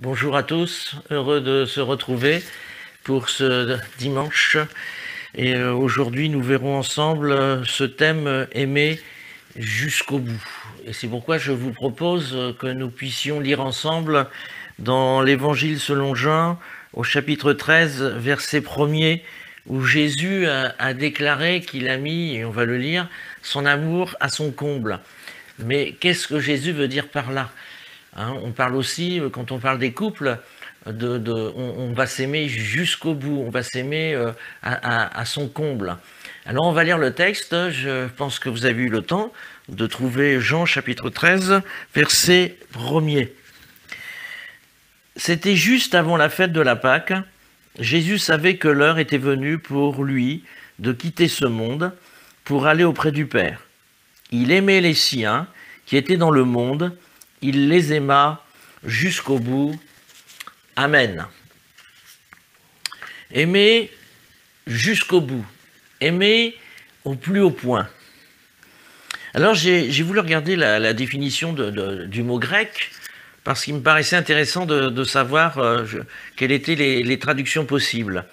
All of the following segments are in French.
Bonjour à tous, heureux de se retrouver pour ce dimanche. Et aujourd'hui, nous verrons ensemble ce thème aimer jusqu'au bout. Et c'est pourquoi je vous propose que nous puissions lire ensemble dans l'Évangile selon Jean, au chapitre 13, verset 1er, où Jésus a déclaré qu'il a mis, et on va le lire, son amour à son comble. Mais qu'est-ce que Jésus veut dire par là ? On parle aussi, quand on parle des couples, on va s'aimer jusqu'au bout, on va s'aimer à son comble. Alors on va lire le texte, je pense que vous avez eu le temps de trouver Jean chapitre 13, verset 1er. C'était juste avant la fête de la Pâque. Jésus savait que l'heure était venue pour lui de quitter ce monde pour aller auprès du Père. Il aimait les siens qui étaient dans le monde, il les aima jusqu'au bout. Amen. Aimer jusqu'au bout. Aimer au plus haut point. Alors j'ai voulu regarder la définition du mot grec parce qu'il me paraissait intéressant de savoir quelles étaient les traductions possibles.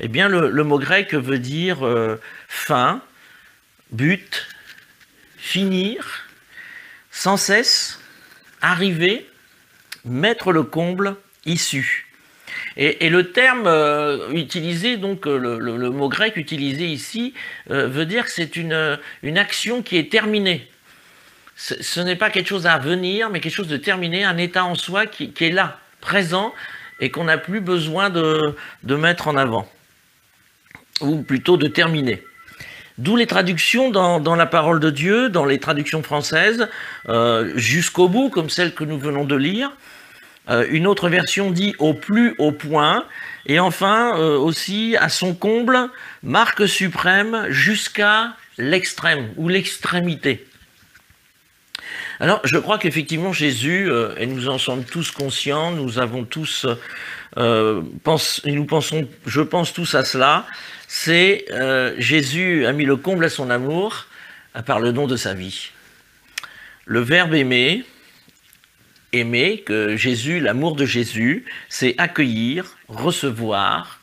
Eh bien, le mot grec veut dire fin, but, finir, sans cesse, arriver, mettre le comble, issue. Et le terme utilisé, donc le mot grec utilisé ici, veut dire que c'est une action qui est terminée. Ce n'est pas quelque chose à venir, mais quelque chose de terminé, un état en soi qui est là, présent, et qu'on n'a plus besoin de mettre en avant, ou plutôt de terminer. D'où les traductions dans la parole de Dieu, dans les traductions françaises, jusqu'au bout, comme celle que nous venons de lire. Une autre version dit au plus haut point. Et enfin, aussi à son comble, marque suprême, jusqu'à l'extrême ou l'extrémité. Alors, je crois qu'effectivement, Jésus, et nous en sommes tous conscients, nous avons tous, nous pensons, je pense tous à cela, c'est Jésus a mis le comble à son amour par le don de sa vie. Le verbe aimer, que Jésus, l'amour de Jésus, c'est accueillir, recevoir,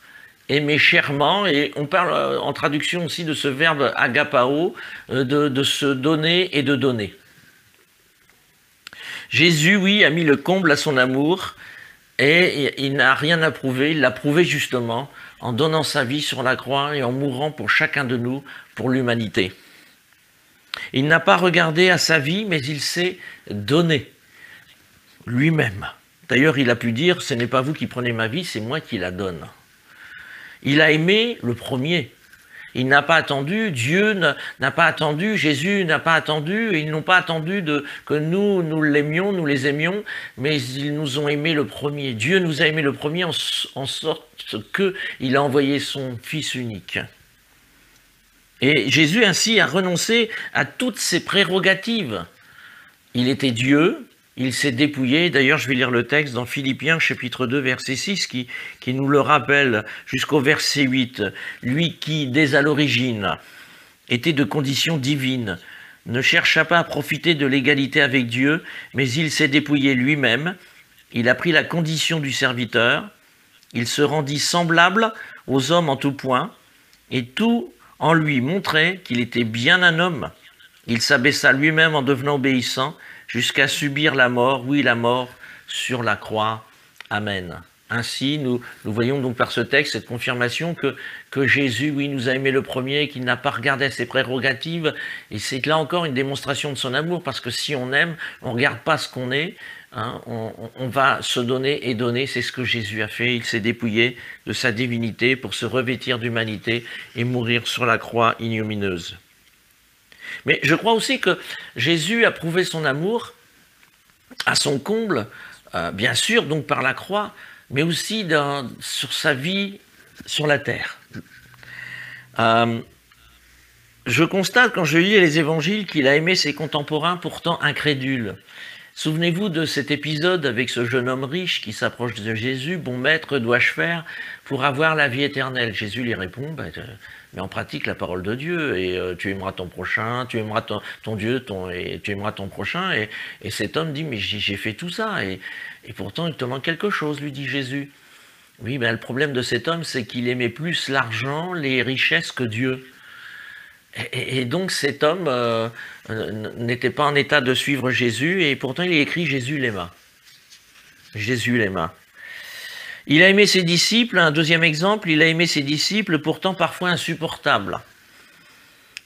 aimer chèrement, et on parle en traduction aussi de ce verbe agapao, de se donner et de donner. Jésus, oui, a mis le comble à son amour et il n'a rien à prouver, il l'a prouvé justement en donnant sa vie sur la croix et en mourant pour chacun de nous, pour l'humanité. Il n'a pas regardé à sa vie, mais il s'est donné lui-même. D'ailleurs, il a pu dire, ce n'est pas vous qui prenez ma vie, c'est moi qui la donne. Il a aimé le premier. Il n'a pas attendu, Dieu n'a pas attendu, Jésus n'a pas attendu, et ils n'ont pas attendu que nous l'aimions, nous les aimions, mais ils nous ont aimé le premier. Dieu nous a aimé le premier en sorte qu'il a envoyé son Fils unique. Et Jésus ainsi a renoncé à toutes ses prérogatives. Il était Dieu, il s'est dépouillé. D'ailleurs, je vais lire le texte dans Philippiens, chapitre 2, verset 6, qui nous le rappelle jusqu'au verset 8. Lui qui, dès à l'origine, était de condition divine, ne chercha pas à profiter de l'égalité avec Dieu, mais il s'est dépouillé lui-même. Il a pris la condition du serviteur. Il se rendit semblable aux hommes en tout point, et tout en lui montrait qu'il était bien un homme. Il s'abaissa lui-même en devenant obéissant, jusqu'à subir la mort, oui, la mort sur la croix. Amen. Ainsi, nous voyons donc par ce texte cette confirmation que Jésus, oui, nous a aimé le premier, qu'il n'a pas regardé à ses prérogatives. Et c'est là encore une démonstration de son amour, parce que si on aime, on ne regarde pas ce qu'on est, on va se donner et donner. C'est ce que Jésus a fait. Il s'est dépouillé de sa divinité pour se revêtir d'humanité et mourir sur la croix ignominieuse. Mais je crois aussi que Jésus a prouvé son amour à son comble, bien sûr, donc par la croix, mais aussi sur sa vie sur la terre. Je constate quand je lis les évangiles qu'il a aimé ses contemporains pourtant incrédules. Souvenez-vous de cet épisode avec ce jeune homme riche qui s'approche de Jésus. « Bon maître, dois-je faire pour avoir la vie éternelle ?» Jésus lui répond, mais en pratique la parole de Dieu. Et tu aimeras ton prochain, tu aimeras ton Dieu, et tu aimeras ton prochain. Et cet homme dit, mais j'ai fait tout ça. Et pourtant, il te manque quelque chose, lui dit Jésus. Oui, ben, le problème de cet homme, c'est qu'il aimait plus l'argent, les richesses que Dieu. Et donc cet homme n'était pas en état de suivre Jésus, et pourtant il est écrit « Jésus l'aima ». Jésus l'aima. Il a aimé ses disciples, un deuxième exemple, il a aimé ses disciples pourtant parfois insupportables,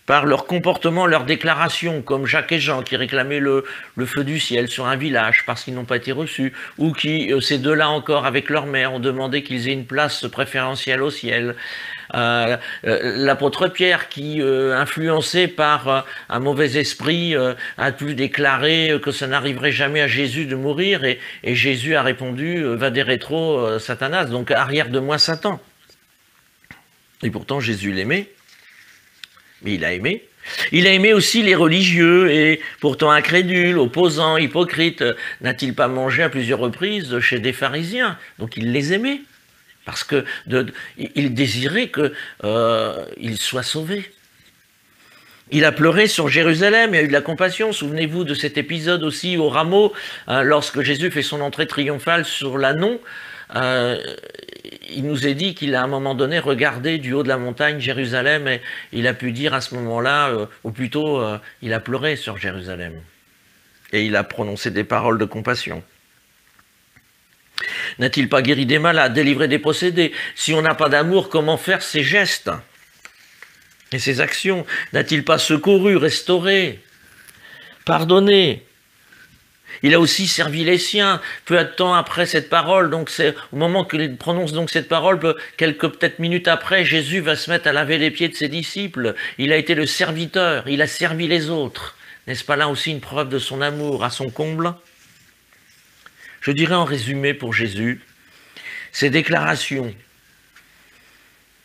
par leur comportement, leurs déclarations, comme Jacques et Jean qui réclamaient le feu du ciel sur un village parce qu'ils n'ont pas été reçus, ou qui, ces deux-là encore avec leur mère, ont demandé qu'ils aient une place préférentielle au ciel. L'apôtre Pierre qui, influencé par un mauvais esprit, a pu déclarer que ça n'arriverait jamais à Jésus de mourir, et Jésus a répondu « Va des rétro, Satanas », donc arrière de moi Satan. Et pourtant Jésus l'aimait. Mais il a aimé. Il a aimé aussi les religieux, et pourtant incrédules, opposants, hypocrites. N'a-t-il pas mangé à plusieurs reprises chez des pharisiens? Donc il les aimait, parce qu'il désirait qu'ils soient sauvés. Il a pleuré sur Jérusalem, il a eu de la compassion. Souvenez-vous de cet épisode aussi au rameau, lorsque Jésus fait son entrée triomphale sur l'Anon. Il nous est dit qu'il a à un moment donné regardé du haut de la montagne Jérusalem, et il a pu dire à ce moment-là, ou plutôt il a pleuré sur Jérusalem. Et il a prononcé des paroles de compassion. N'a-t-il pas guéri des malades, délivré des possédés? Si on n'a pas d'amour, comment faire ces gestes et ces actions? N'a-t-il pas secouru, restauré, pardonné? Il a aussi servi les siens, peu de temps après cette parole, donc c'est au moment qu'il prononce donc cette parole, peut-être minutes après, Jésus va se mettre à laver les pieds de ses disciples. Il a été le serviteur, il a servi les autres. N'est-ce pas là aussi une preuve de son amour à son comble? Je dirais en résumé pour Jésus, ses déclarations,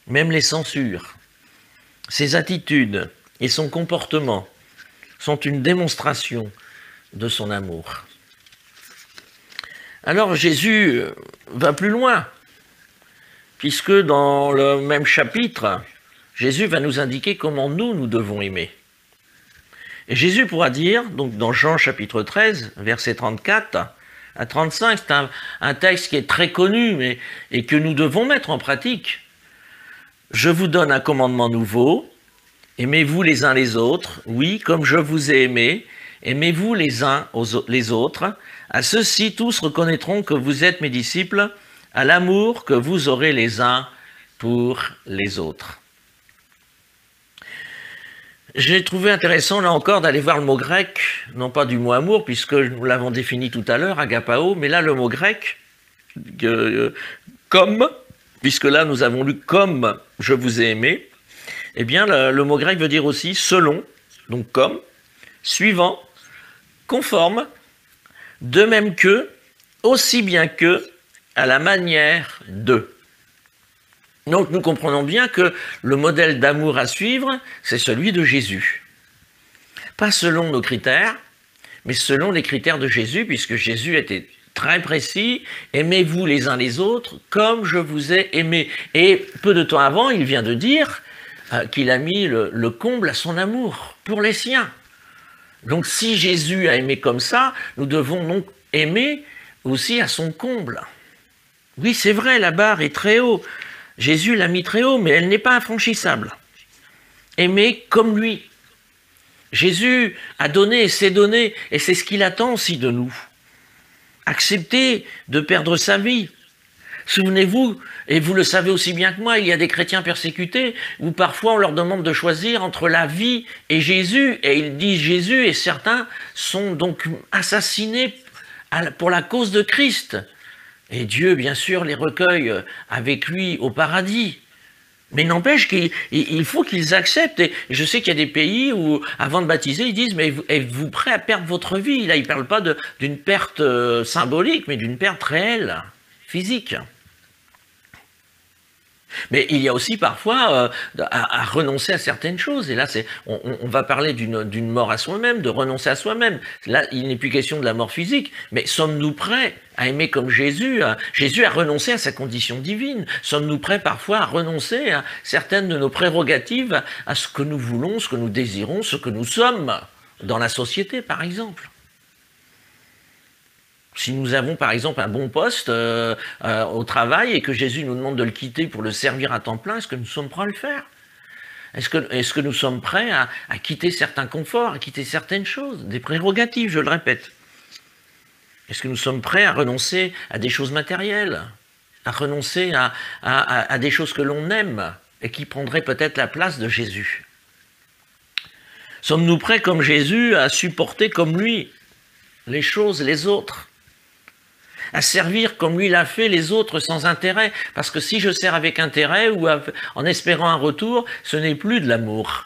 même les censures, ses attitudes et son comportement sont une démonstration de son amour. Alors Jésus va plus loin, puisque dans le même chapitre, Jésus va nous indiquer comment nous devons aimer. Et Jésus pourra dire, donc dans Jean chapitre 13, versets 34 à 35, c'est un texte qui est très connu et que nous devons mettre en pratique. « Je vous donne un commandement nouveau, aimez-vous les uns les autres, oui, comme je vous ai aimé, aimez-vous les uns les autres, à ceux-ci tous reconnaîtront que vous êtes mes disciples, à l'amour que vous aurez les uns pour les autres. » J'ai trouvé intéressant, là encore, d'aller voir le mot grec, non pas du mot amour, puisque nous l'avons défini tout à l'heure, agapao, mais là le mot grec, comme, puisque là nous avons lu comme je vous ai aimé, eh bien le mot grec veut dire aussi selon, donc comme, suivant, conforme, de même que, aussi bien que, à la manière de. Donc nous comprenons bien que le modèle d'amour à suivre, c'est celui de Jésus. Pas selon nos critères, mais selon les critères de Jésus, puisque Jésus était très précis, aimez-vous les uns les autres comme je vous ai aimé. Et peu de temps avant, il vient de dire qu'il a mis le comble à son amour pour les siens. Donc si Jésus a aimé comme ça, nous devons donc aimer aussi à son comble. Oui, c'est vrai, la barre est très haut. Jésus l'a mis très haut, mais elle n'est pas infranchissable. Aimer comme lui. Jésus a donné et s'est donné, et c'est ce qu'il attend aussi de nous. Accepter de perdre sa vie. Souvenez-vous, et vous le savez aussi bien que moi, il y a des chrétiens persécutés où parfois on leur demande de choisir entre la vie et Jésus, et ils disent Jésus, et certains sont donc assassinés pour la cause de Christ. Et Dieu, bien sûr, les recueille avec lui au paradis. Mais n'empêche qu'il faut qu'ils acceptent. Et je sais qu'il y a des pays où, avant de baptiser, ils disent « Mais êtes-vous prêt à perdre votre vie ?» Là, ils ne parlent pas d'une perte symbolique, mais d'une perte réelle, physique. Mais il y a aussi parfois à renoncer à certaines choses. Et là, on va parler d'une mort à soi-même, de renoncer à soi-même. Là, il n'est plus question de la mort physique. Mais sommes-nous prêts à aimer comme Jésus? Jésus a renoncé à sa condition divine. Sommes-nous prêts parfois à renoncer à certaines de nos prérogatives, à ce que nous voulons, ce que nous désirons, ce que nous sommes dans la société, par exemple? Si nous avons par exemple un bon poste au travail et que Jésus nous demande de le quitter pour le servir à temps plein, est-ce que nous sommes prêts à le faire? Est-ce que nous sommes prêts à quitter certains conforts, à quitter certaines choses, des prérogatives, je le répète? Est-ce que nous sommes prêts à renoncer à des choses matérielles, à renoncer à des choses que l'on aime et qui prendraient peut-être la place de Jésus? Sommes-nous prêts comme Jésus à supporter comme lui les choses, les autres? À servir comme lui l'a fait les autres sans intérêt, parce que si je sers avec intérêt ou en espérant un retour, ce n'est plus de l'amour.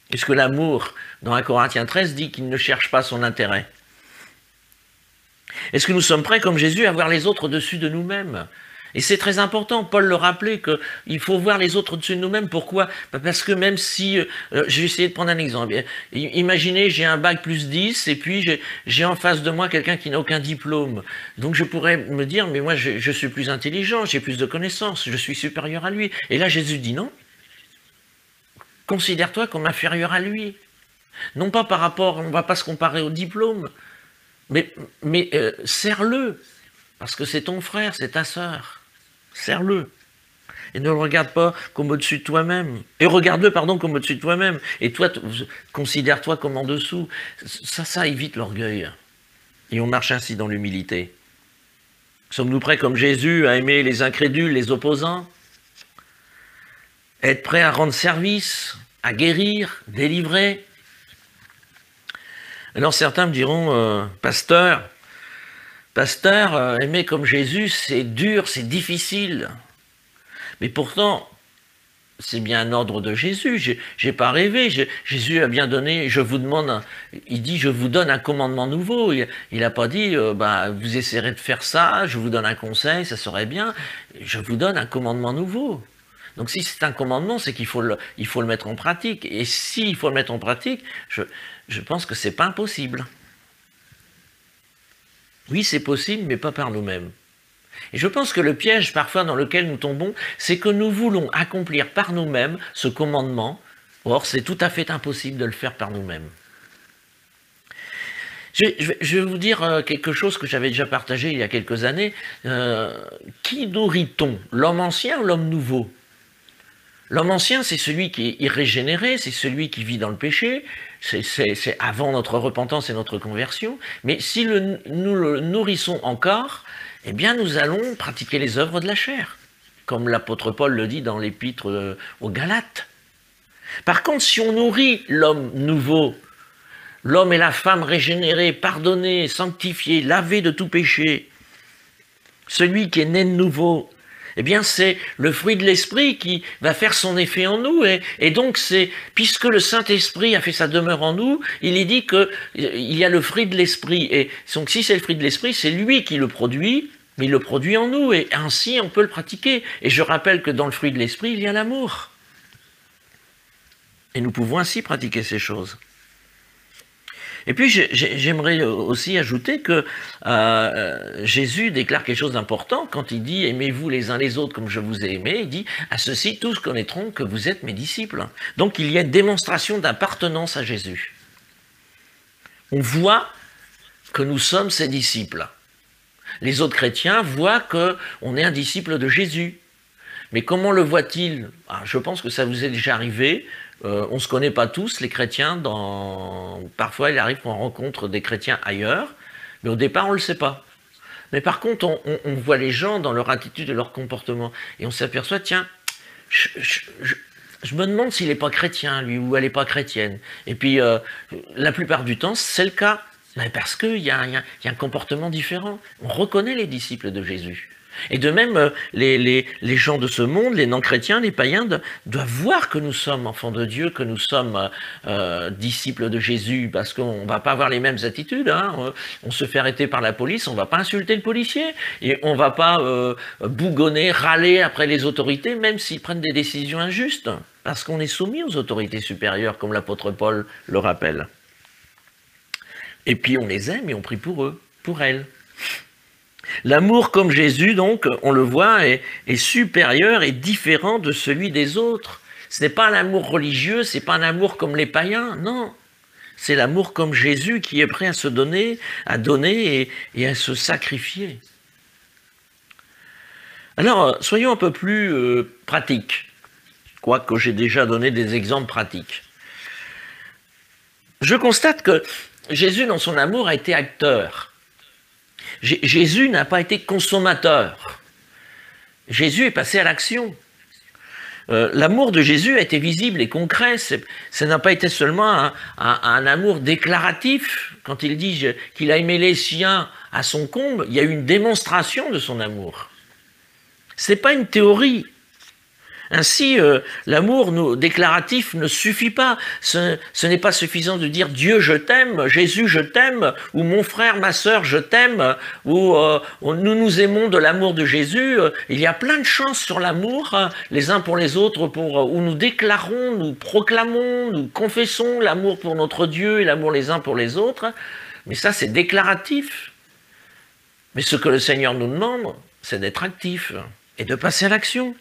Puisque l'amour, dans 1 Corinthiens 13, dit qu'il ne cherche pas son intérêt. Est-ce que nous sommes prêts comme Jésus à voir les autres au-dessus de nous-mêmes? Et c'est très important, Paul le rappelait, qu'il faut voir les autres au-dessus de nous-mêmes. Pourquoi? Parce que même si, je vais essayer de prendre un exemple. Imaginez, j'ai un bac plus 10 et puis j'ai en face de moi quelqu'un qui n'a aucun diplôme. Donc je pourrais me dire, mais moi je suis plus intelligent, j'ai plus de connaissances, je suis supérieur à lui. Et là Jésus dit non. Considère-toi comme inférieur à lui. Non pas par rapport, on ne va pas se comparer au diplôme, mais serre-le. Parce que c'est ton frère, c'est ta sœur. Serre-le. Et ne le regarde pas comme au-dessus de toi-même. Et regarde-le, pardon, comme au-dessus de toi-même. Et toi, considère-toi comme en dessous. Ça évite l'orgueil. Et on marche ainsi dans l'humilité. Sommes-nous prêts comme Jésus à aimer les incrédules, les opposants? Être prêts à rendre service, à guérir, délivrer? Alors certains me diront, pasteur, aimer comme Jésus, c'est dur, c'est difficile. Mais pourtant, c'est bien un ordre de Jésus. J'ai pas rêvé. Jésus a bien donné, il dit, je vous donne un commandement nouveau. Il n'a pas dit, vous essayerez de faire ça, je vous donne un conseil, ça serait bien. Je vous donne un commandement nouveau. Donc si c'est un commandement, c'est qu'il faut le mettre en pratique. Et s'il faut le mettre en pratique, je pense que c'est pas impossible. Oui, c'est possible, mais pas par nous-mêmes. Et je pense que le piège parfois dans lequel nous tombons, c'est que nous voulons accomplir par nous-mêmes ce commandement. Or, c'est tout à fait impossible de le faire par nous-mêmes. Je vais vous dire quelque chose que j'avais déjà partagé il y a quelques années. Qui nourrit-on? L'homme ancien ou l'homme nouveau? L'homme ancien, c'est celui qui est irrégénéré, c'est celui qui vit dans le péché, c'est avant notre repentance et notre conversion. Mais si nous le nourrissons encore, eh bien nous allons pratiquer les œuvres de la chair, comme l'apôtre Paul le dit dans l'épître aux Galates. Par contre, si on nourrit l'homme nouveau, l'homme et la femme régénérés, pardonnés, sanctifiés, lavés de tout péché, celui qui est né de nouveau, eh bien c'est le fruit de l'esprit qui va faire son effet en nous. Et donc puisque le Saint-Esprit a fait sa demeure en nous, il est dit qu'il y a le fruit de l'esprit. Et donc si c'est le fruit de l'esprit, c'est lui qui le produit, mais il le produit en nous. Et ainsi on peut le pratiquer. Et je rappelle que dans le fruit de l'esprit, il y a l'amour. Et nous pouvons ainsi pratiquer ces choses. Et puis j'aimerais aussi ajouter que Jésus déclare quelque chose d'important quand il dit « Aimez-vous les uns les autres comme je vous ai aimé », il dit « À ceci tous connaîtront que vous êtes mes disciples ». Donc il y a une démonstration d'appartenance à Jésus. On voit que nous sommes ses disciples. Les autres chrétiens voient qu'on est un disciple de Jésus. Mais comment le voit-il? Je pense que ça vous est déjà arrivé. On ne se connaît pas tous, les chrétiens. Parfois, il arrive qu'on rencontre des chrétiens ailleurs, mais au départ, on ne le sait pas. Mais par contre, on voit les gens dans leur attitude et leur comportement. Et on s'aperçoit, tiens, je me demande s'il n'est pas chrétien, lui, ou elle n'est pas chrétienne. Et puis, la plupart du temps, c'est le cas. Mais parce qu'il y a un comportement différent. On reconnaît les disciples de Jésus. Et de même, les gens de ce monde, les non-chrétiens, les païens, doivent voir que nous sommes enfants de Dieu, que nous sommes disciples de Jésus, parce qu'on ne va pas avoir les mêmes attitudes. Hein. On se fait arrêter par la police, on ne va pas insulter le policier, et on ne va pas bougonner, râler après les autorités, même s'ils prennent des décisions injustes, parce qu'on est soumis aux autorités supérieures, comme l'apôtre Paul le rappelle. Et puis on les aime et on prie pour eux, pour elles. L'amour comme Jésus, donc, on le voit, est supérieur et différent de celui des autres. Ce n'est pas un amour religieux, ce n'est pas un amour comme les païens, non. C'est l'amour comme Jésus qui est prêt à se donner, à donner et à se sacrifier. Alors, soyons un peu plus pratiques, quoique j'ai déjà donné des exemples pratiques. Je constate que Jésus, dans son amour, a été acteur. Jésus n'a pas été consommateur. Jésus est passé à l'action. L'amour de Jésus a été visible et concret. Ça n'a pas été seulement un amour déclaratif. Quand il dit qu'il a aimé les siens à son comble, il y a eu une démonstration de son amour. Ce n'est pas une théorie. Ainsi, l'amour déclaratif ne suffit pas. Ce n'est pas suffisant de dire « Dieu, je t'aime »,« Jésus, je t'aime », ou « Mon frère, ma sœur, je t'aime », ou « Nous nous aimons de l'amour de Jésus ». Il y a plein de chances sur l'amour, les uns pour les autres, où nous déclarons, nous proclamons, nous confessons l'amour pour notre Dieu et l'amour les uns pour les autres. Mais ça, c'est déclaratif. Mais ce que le Seigneur nous demande, c'est d'être actif et de passer à l'action.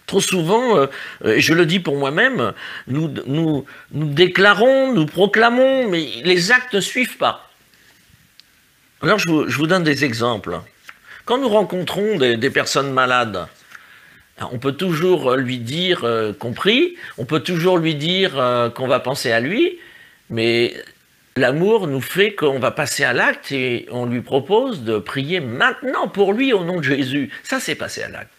Trop souvent, je le dis pour moi-même, nous déclarons, nous proclamons, mais les actes ne suivent pas. Alors je vous donne des exemples. Quand nous rencontrons des personnes malades, on peut toujours lui dire qu'on prie, on peut toujours lui dire qu'on va penser à lui, mais l'amour nous fait qu'on va passer à l'acte et on lui propose de prier maintenant pour lui au nom de Jésus. Ça, c'est passer à l'acte.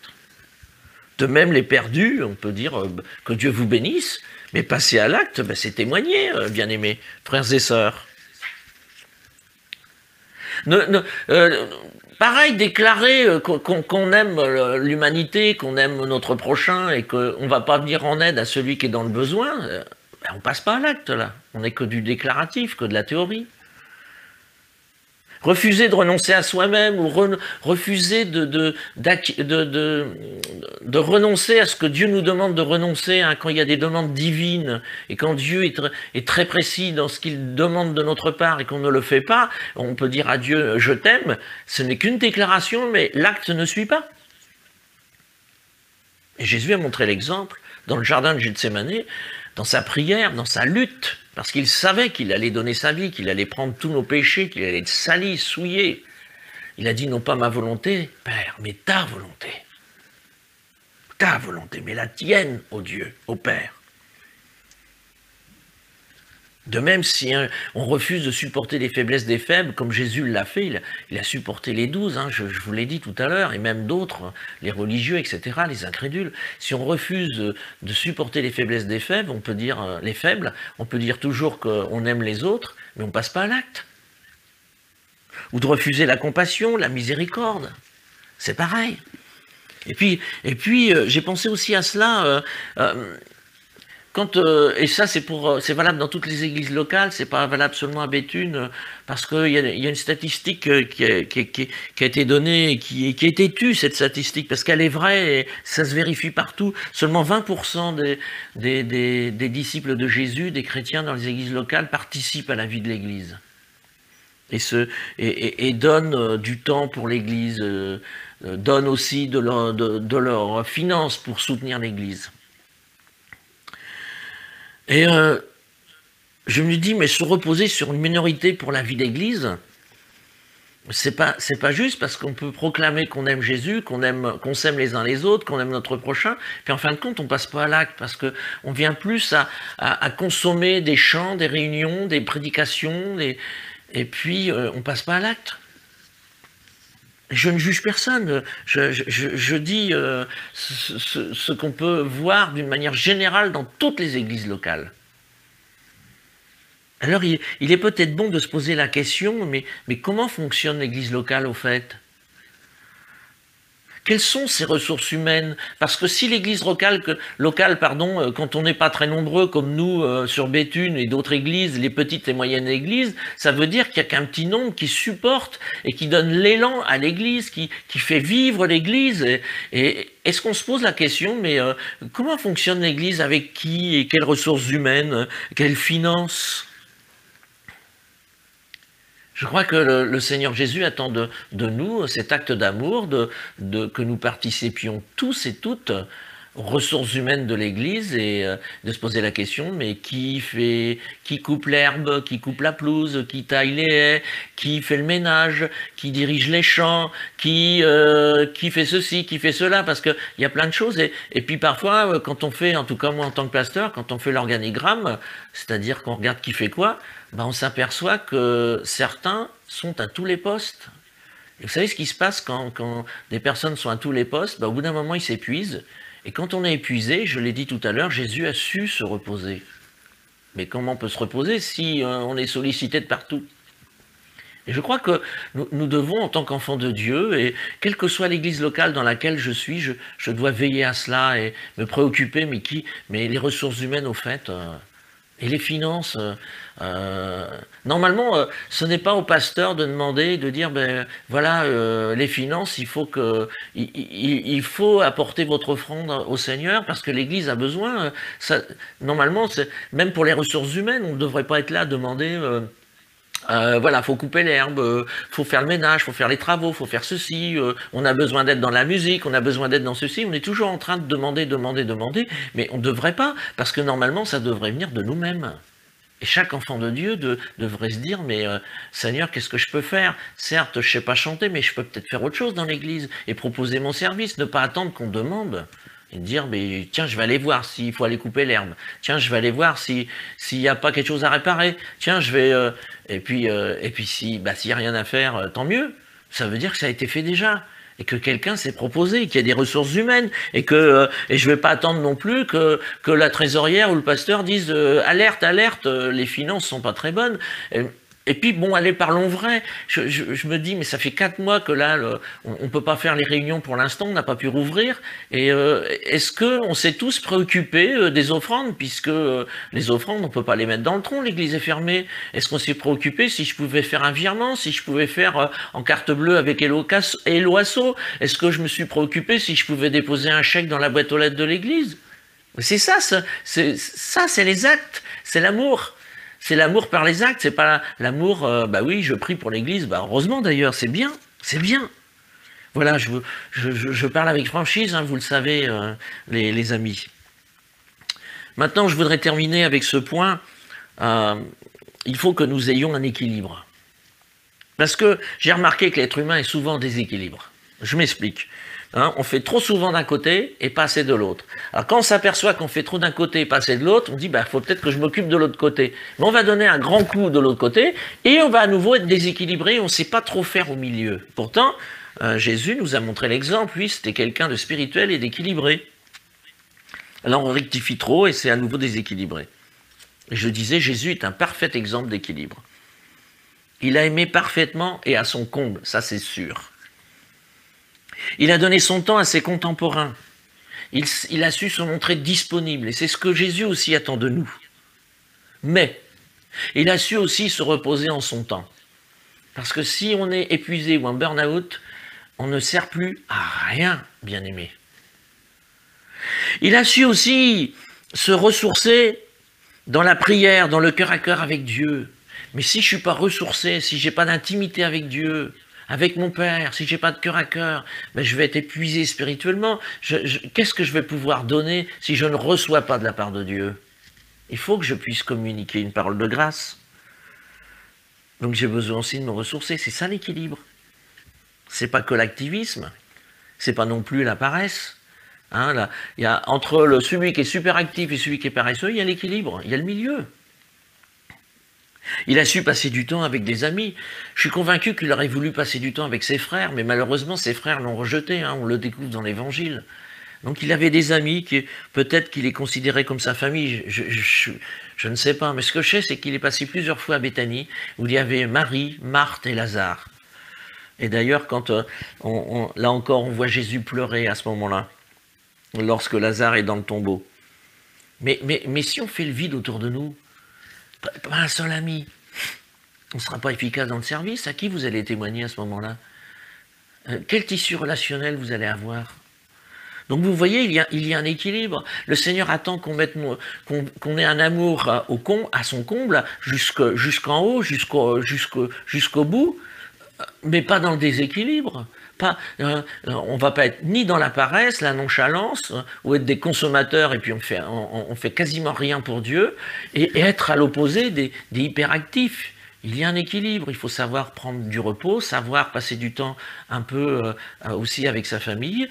De même, les perdus, on peut dire que Dieu vous bénisse, mais passer à l'acte, ben, c'est témoigner, bien-aimés, frères et sœurs. Pareil, déclarer qu'on aime l'humanité, qu'on aime notre prochain et qu'on ne va pas venir en aide à celui qui est dans le besoin, ben, on ne passe pas à l'acte, là. On n'est que du déclaratif, que de la théorie. Refuser de renoncer à soi-même ou refuser de renoncer à ce que Dieu nous demande de renoncer quand il y a des demandes divines et quand Dieu est très précis dans ce qu'il demande de notre part et qu'on ne le fait pas, on peut dire à Dieu « je t'aime », ce n'est qu'une déclaration mais l'acte ne suit pas. Et Jésus a montré l'exemple dans le jardin de Gethsémani, dans sa prière, dans sa lutte, parce qu'il savait qu'il allait donner sa vie, qu'il allait prendre tous nos péchés, qu'il allait être sali, souillé. Il a dit non pas ma volonté, Père, mais ta volonté. Ta volonté, mais la tienne, ô Dieu, ô Père. De même, si on refuse de supporter les faiblesses des faibles, comme Jésus l'a fait, il a supporté les 12, hein, je vous l'ai dit tout à l'heure, et même d'autres, les religieux, etc., les incrédules. Si on refuse de supporter les faiblesses des faibles, on peut dire les faibles, on peut dire toujours qu'on aime les autres, mais on ne passe pas à l'acte. Ou de refuser la compassion, la miséricorde. C'est pareil. Et puis j'ai pensé aussi à cela... et ça, c'est valable dans toutes les églises locales, c'est pas valable seulement à Béthune, parce qu'il y a une statistique qui a été donnée, et qui est têtue, cette statistique, parce qu'elle est vraie, et ça se vérifie partout. Seulement 20% des disciples de Jésus, des chrétiens dans les églises locales, participent à la vie de l'église. Et donnent du temps pour l'église, donnent aussi de leurs finances pour soutenir l'église. Et je me dis, mais se reposer sur une minorité pour la vie d'église, c'est pas juste, parce qu'on peut proclamer qu'on aime Jésus, qu'on s'aime les uns les autres, qu'on aime notre prochain, puis en fin de compte, on passe pas à l'acte, parce qu'on vient plus à consommer des chants, des réunions, des prédications, et puis on passe pas à l'acte. Je ne juge personne, je dis ce qu'on peut voir d'une manière générale dans toutes les églises locales. Alors il est peut-être bon de se poser la question, mais comment fonctionne l'église locale au fait? Quelles sont ces ressources humaines? Parce que si l'église locale, quand on n'est pas très nombreux comme nous sur Béthune et d'autres églises, les petites et moyennes églises, ça veut dire qu'il n'y a qu'un petit nombre qui supporte et qui donne l'élan à l'église, qui fait vivre l'église. Et est-ce qu'on se pose la question, mais comment fonctionne l'église, avec qui et quelles ressources humaines, quelles finances? Je crois que le Seigneur Jésus attend de nous cet acte d'amour, que nous participions tous et toutes aux ressources humaines de l'Église, et de se poser la question, mais qui coupe l'herbe, qui coupe la pelouse, qui taille les haies, qui fait le ménage, qui dirige les champs, qui fait ceci, qui fait cela, parce qu'il y a plein de choses. Et puis parfois, quand on fait, en tout cas moi en tant que pasteur, quand on fait l'organigramme, c'est-à-dire qu'on regarde qui fait quoi, ben on s'aperçoit que certains sont à tous les postes. Et vous savez ce qui se passe quand des personnes sont à tous les postes? Ben au bout d'un moment, ils s'épuisent. Et quand on est épuisé, je l'ai dit tout à l'heure, Jésus a su se reposer. Mais comment on peut se reposer si on est sollicité de partout? Et je crois que nous devons, en tant qu'enfants de Dieu, et quelle que soit l'église locale dans laquelle je suis, je dois veiller à cela et me préoccuper, mais les ressources humaines, au fait, et les finances, normalement, ce n'est pas au pasteur de demander, de dire, ben voilà, les finances, il faut apporter votre offrande au Seigneur parce que l'Église a besoin. Normalement, même pour les ressources humaines, on ne devrait pas être là à demander. Voilà, faut couper l'herbe, faut faire le ménage, faut faire les travaux, faut faire ceci, on a besoin d'être dans la musique, on a besoin d'être dans ceci, on est toujours en train de demander, mais on ne devrait pas, parce que normalement ça devrait venir de nous-mêmes. Et chaque enfant de Dieu devrait se dire, mais Seigneur, qu'est-ce que je peux faire? Certes, je sais pas chanter, mais je peux peut-être faire autre chose dans l'église, et proposer mon service, ne pas attendre qu'on demande. Et dire, mais tiens, je vais aller voir s'il faut aller couper l'herbe. Tiens, je vais aller voir s'il n'y a pas quelque chose à réparer. Tiens, je vais... et puis s'il n'y a rien à faire, tant mieux. Ça veut dire que ça a été fait déjà. Et que quelqu'un s'est proposé, qu'il y a des ressources humaines. Et je vais pas attendre non plus que la trésorière ou le pasteur dise alerte, alerte, les finances sont pas très bonnes. Et puis, bon, allez, parlons vrai. Je me dis, mais ça fait 4 mois que là, on ne peut pas faire les réunions pour l'instant, on n'a pas pu rouvrir. Et est-ce qu'on s'est tous préoccupés des offrandes, puisque les offrandes, on ne peut pas les mettre dans le tronc, l'église est fermée. Est-ce qu'on s'est préoccupé si je pouvais faire un virement, si je pouvais faire en carte bleue avec Eloasso? Est-ce que je me suis préoccupé si je pouvais déposer un chèque dans la boîte aux lettres de l'église? C'est ça, c'est les actes, c'est l'amour. C'est l'amour par les actes, c'est pas l'amour, bah oui, je prie pour l'église, bah heureusement d'ailleurs, c'est bien, c'est bien. Voilà, je parle avec franchise, hein, vous le savez, les amis. Maintenant, je voudrais terminer avec ce point, il faut que nous ayons un équilibre. Parce que j'ai remarqué que l'être humain est souvent en déséquilibre. Je m'explique. Hein, on fait trop souvent d'un côté et pas assez de l'autre. Alors quand on s'aperçoit qu'on fait trop d'un côté et pas assez de l'autre, on dit bah faut peut-être que je m'occupe de l'autre côté. Mais on va donner un grand coup de l'autre côté et on va à nouveau être déséquilibré, on ne sait pas trop faire au milieu. Pourtant, Jésus nous a montré l'exemple, lui c'était quelqu'un de spirituel et d'équilibré. Alors on rectifie trop et c'est à nouveau déséquilibré. Et je disais, Jésus est un parfait exemple d'équilibre. Il a aimé parfaitement et à son comble, ça c'est sûr. Il a donné son temps à ses contemporains. Il a su se montrer disponible. Et c'est ce que Jésus aussi attend de nous. Mais il a su aussi se reposer en son temps. Parce que si on est épuisé ou en burn-out, on ne sert plus à rien, bien aimé. Il a su aussi se ressourcer dans la prière, dans le cœur à cœur avec Dieu. Mais si je ne suis pas ressourcé, si je n'ai pas d'intimité avec Dieu, avec mon Père, si j'ai pas de cœur à cœur, ben je vais être épuisé spirituellement. Qu'est-ce que je vais pouvoir donner si je ne reçois pas de la part de Dieu? Il faut que je puisse communiquer une parole de grâce. Donc j'ai besoin aussi de me ressourcer. C'est ça l'équilibre. C'est pas que l'activisme, c'est pas non plus la paresse. Hein, là, il y a, entre celui qui est super actif et celui qui est paresseux, il y a l'équilibre, il y a le milieu. Il a su passer du temps avec des amis. Je suis convaincu qu'il aurait voulu passer du temps avec ses frères, mais malheureusement, ses frères l'ont rejeté. Hein, on le découvre dans l'Évangile. Donc il avait des amis, peut-être qu'il les considérait comme sa famille, je ne sais pas. Mais ce que je sais, c'est qu'il est passé plusieurs fois à Béthanie, où il y avait Marie, Marthe et Lazare. Et d'ailleurs, quand là encore, on voit Jésus pleurer à ce moment-là, lorsque Lazare est dans le tombeau. Mais si on fait le vide autour de nous, pas un seul ami, on ne sera pas efficace dans le service. À qui vous allez témoigner à ce moment-là? Quel tissu relationnel vous allez avoir? Donc vous voyez, il y a un équilibre. Le Seigneur attend qu'on ait un amour à son comble, jusqu'en haut, jusqu'au bout, mais pas dans le déséquilibre. On va pas être ni dans la paresse, la nonchalance, ou être des consommateurs et puis on fait quasiment rien pour Dieu, et être à l'opposé des hyperactifs. Il y a un équilibre, il faut savoir prendre du repos, savoir passer du temps un peu aussi avec sa famille,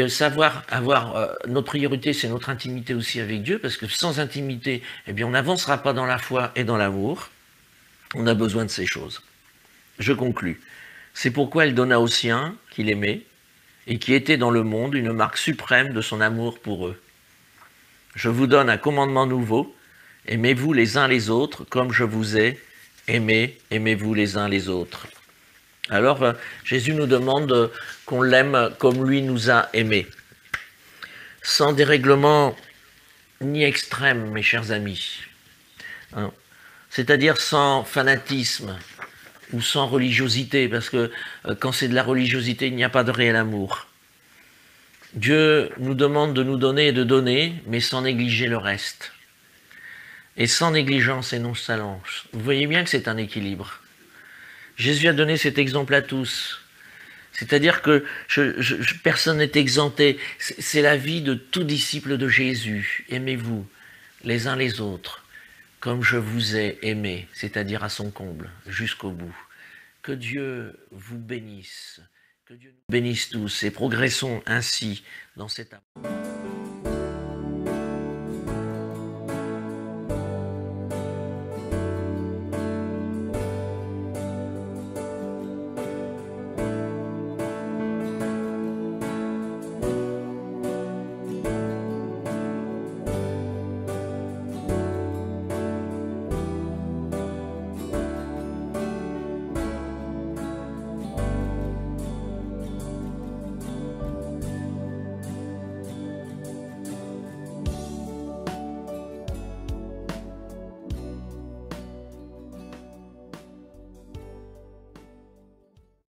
savoir avoir notre priorité, c'est notre intimité aussi avec Dieu, parce que sans intimité, eh bien, on n'avancera pas dans la foi et dans l'amour. On a besoin de ces choses. Je conclus. C'est pourquoi elle donna aux siens qu'il aimait et qui étaient dans le monde une marque suprême de son amour pour eux. Je vous donne un commandement nouveau, aimez-vous les uns les autres comme je vous ai aimé, aimez-vous les uns les autres. Alors Jésus nous demande qu'on l'aime comme lui nous a aimés, sans dérèglement ni extrême, mes chers amis, c'est-à-dire sans fanatisme, ou sans religiosité, parce que quand c'est de la religiosité, il n'y a pas de réel amour. Dieu nous demande de nous donner et de donner, mais sans négliger le reste. Et sans négligence et nonchalance. Vous voyez bien que c'est un équilibre. Jésus a donné cet exemple à tous. C'est-à-dire que personne n'est exempté. C'est la vie de tout disciple de Jésus. Aimez-vous les uns les autres comme je vous ai aimé, c'est-à-dire à son comble, jusqu'au bout. Que Dieu vous bénisse, que Dieu nous bénisse tous et progressons ainsi dans cet amour.